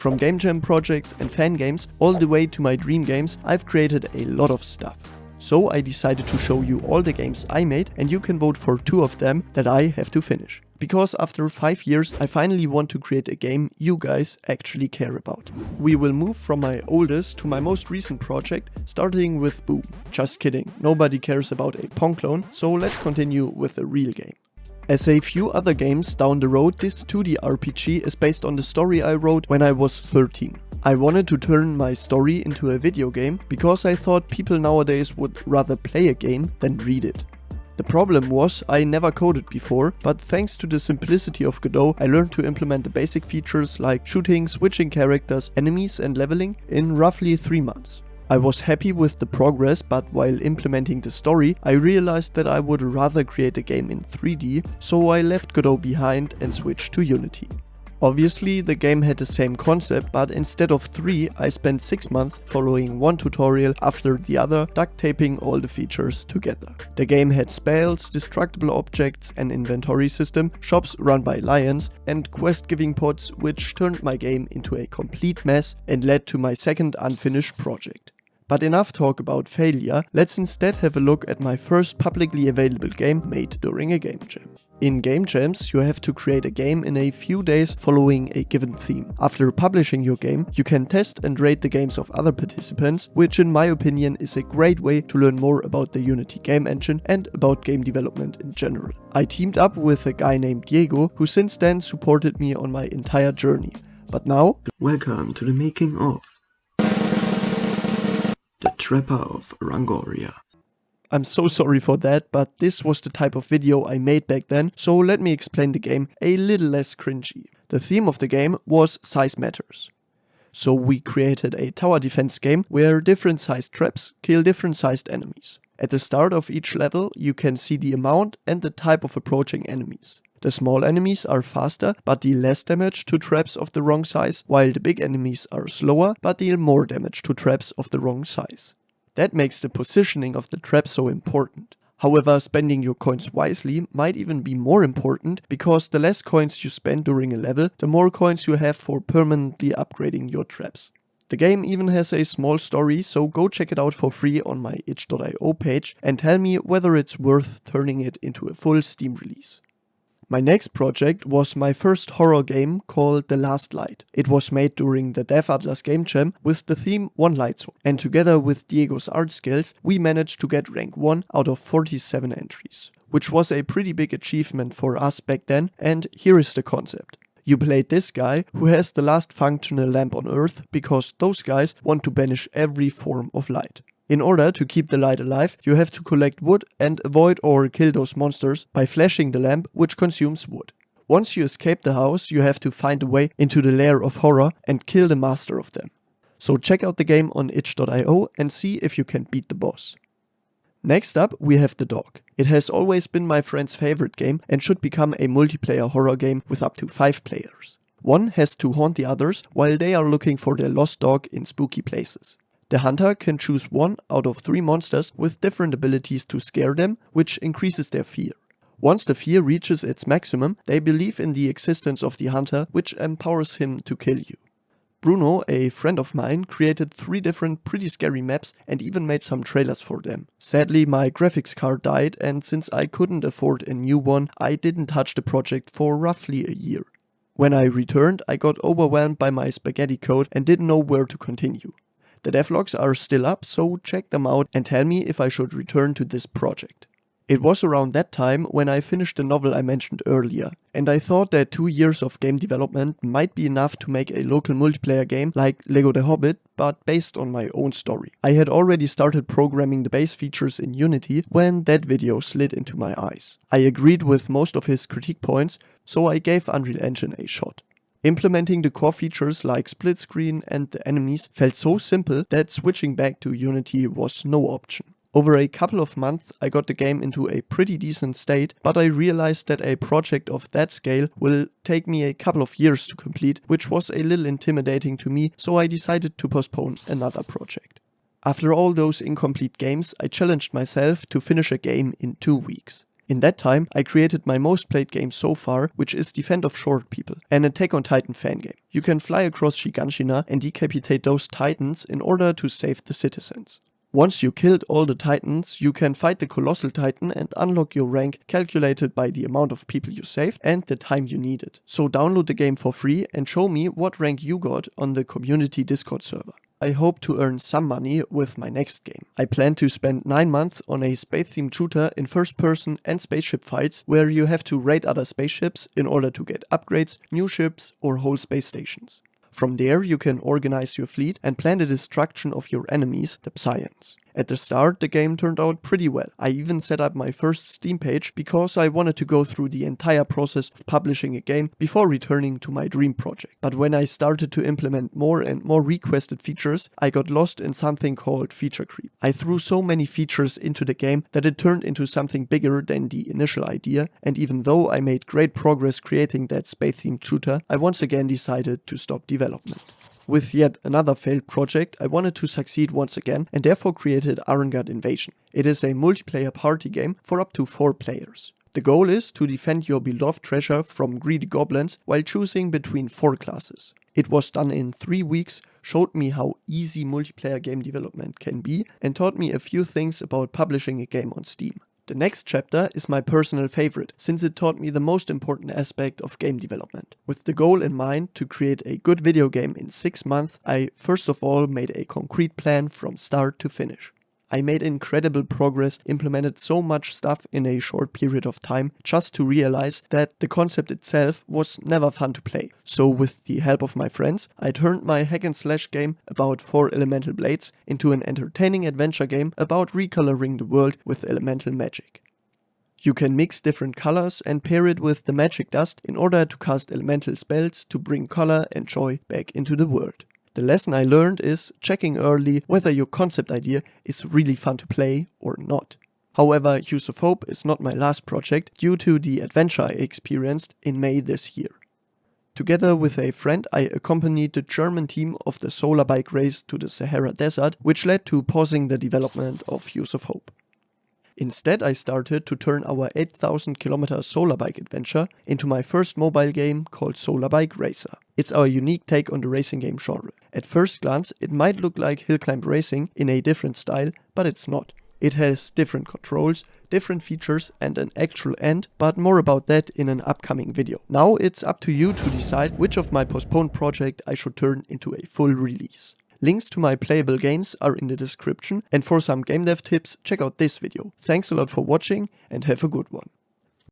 From Gamjam projects and Fangames all the way to my dream games, I've created a lot of stuff. So I decided to show you all the games I made, and you can vote for 2 of them that I have to finish. Because after 5 years I finally want to create a game you guys actually care about. We will move from my oldest to my most recent project, starting with Boom. Just kidding, nobody cares about a Pong clone, so let's continue with a real game. As a few other games down the road, this 2D RPG is based on the story I wrote when I was 13. I wanted to turn my story into a video game because I thought people nowadays would rather play a game than read it. The problem was I never coded before, but thanks to the simplicity of Godot, I learned to implement the basic features like shooting, switching characters, enemies and leveling in roughly 3 months. I was happy with the progress, but while implementing the story, I realized that I would rather create a game in 3D, so I left Godot behind and switched to Unity. Obviously, the game had the same concept, but instead of 3, I spent 6 months following one tutorial after the other, duct taping all the features together. The game had spells, destructible objects, an inventory system, shops run by lions, and quest-giving pods, which turned my game into a complete mess and led to my second unfinished project. But enough talk about failure, let's instead have a look at my first publicly available game made during a game jam. In game jams, you have to create a game in a few days following a given theme. After publishing your game, you can test and rate the games of other participants, which in my opinion is a great way to learn more about the Unity game engine and about game development in general. I teamed up with a guy named Diego, who since then supported me on my entire journey. But now, welcome to the making of The Trapper of Rangoria. I'm so sorry for that, but this was the type of video I made back then, so let me explain the game a little less cringy. The theme of the game was size matters. So we created a tower defense game where different sized traps kill different sized enemies. At the start of each level you can see the amount and the type of approaching enemies. The small enemies are faster but deal less damage to traps of the wrong size, while the big enemies are slower but deal more damage to traps of the wrong size. That makes the positioning of the trap so important. However, spending your coins wisely might even be more important, because the less coins you spend during a level, the more coins you have for permanently upgrading your traps. The game even has a small story, so go check it out for free on my itch.io page and tell me whether it's worth turning it into a full Steam release. My next project was my first horror game called The Last Light. It was made during the Dev Atlas Game Jam with the theme One Light Source, and together with Diego's art skills, we managed to get rank 1 out of 47 entries, which was a pretty big achievement for us back then, and here is the concept. You played this guy who has the last functional lamp on Earth because those guys want to banish every form of light. In order to keep the light alive, you have to collect wood and avoid or kill those monsters by flashing the lamp, which consumes wood. Once you escape the house, you have to find a way into the lair of horror and kill the master of them. So check out the game on itch.io and see if you can beat the boss. Next up, we have The Dog. It has always been my friend's favorite game and should become a multiplayer horror game with up to 5 players. One has to haunt the others while they are looking for their lost dog in spooky places. The hunter can choose 1 out of 3 monsters with different abilities to scare them, which increases their fear. Once the fear reaches its maximum, they believe in the existence of the hunter, which empowers him to kill you. Bruno, a friend of mine, created 3 different pretty scary maps and even made some trailers for them. Sadly, my graphics card died, and since I couldn't afford a new one, I didn't touch the project for roughly a year. When I returned, I got overwhelmed by my spaghetti code and didn't know where to continue. The devlogs are still up, so check them out and tell me if I should return to this project. It was around that time when I finished the novel I mentioned earlier, and I thought that 2 years of game development might be enough to make a local multiplayer game like Lego the Hobbit, but based on my own story. I had already started programming the base features in Unity when that video slid into my eyes. I agreed with most of his critique points, so I gave Unreal Engine a shot. Implementing the core features like split screen and the enemies felt so simple that switching back to Unity was no option. Over a couple of months I got the game into a pretty decent state, but I realized that a project of that scale will take me a couple of years to complete, which was a little intimidating to me, so I decided to postpone another project. After all those incomplete games, I challenged myself to finish a game in 2 weeks. In that time, I created my most played game so far, which is Defend of Short People, an Attack on Titan fangame. You can fly across Shiganshina and decapitate those titans in order to save the citizens. Once you killed all the titans, you can fight the colossal titan and unlock your rank calculated by the amount of people you saved and the time you needed. So download the game for free and show me what rank you got on the community Discord server. I hope to earn some money with my next game. I plan to spend 9 months on a space-themed shooter in first person and spaceship fights where you have to raid other spaceships in order to get upgrades, new ships or whole space stations. From there you can organize your fleet and plan the destruction of your enemies, the Psions. At the start the game turned out pretty well. I even set up my first Steam page because I wanted to go through the entire process of publishing a game before returning to my dream project. But when I started to implement more and more requested features, I got lost in something called feature creep. I threw so many features into the game that it turned into something bigger than the initial idea, and even though I made great progress creating that space-themed shooter, I once again decided to stop development. With yet another failed project, I wanted to succeed once again and therefore created Àrengard Invasion. It is a multiplayer party game for up to 4 players. The goal is to defend your beloved treasure from greedy goblins while choosing between 4 classes. It was done in 3 weeks, showed me how easy multiplayer game development can be, and taught me a few things about publishing a game on Steam. The next chapter is my personal favorite, since it taught me the most important aspect of game development. With the goal in mind to create a good video game in 6 months, I first of all made a concrete plan from start to finish. I made incredible progress, implemented so much stuff in a short period of time, just to realize that the concept itself was never fun to play. So with the help of my friends, I turned my hack and slash game about 4 elemental blades into an entertaining adventure game about recoloring the world with elemental magic. You can mix different colors and pair it with the magic dust in order to cast elemental spells to bring color and joy back into the world. The lesson I learned is checking early whether your concept idea is really fun to play or not. However, Hues of Hope is not my last project due to the adventure I experienced in May this year. Together with a friend, I accompanied the German team of the Solarbike Race to the Sahara Desert, which led to pausing the development of Hues of Hope. Instead, I started to turn our 8,000-kilometer Solarbike adventure into my first mobile game called Solarbike Racer. It's our unique take on the racing game genre. At first glance, it might look like hill climb racing in a different style, but it's not. It has different controls, different features and an actual end, but more about that in an upcoming video. Now it's up to you to decide which of my postponed project I should turn into a full release. Links to my playable games are in the description, and for some game dev tips, check out this video. Thanks a lot for watching and have a good one.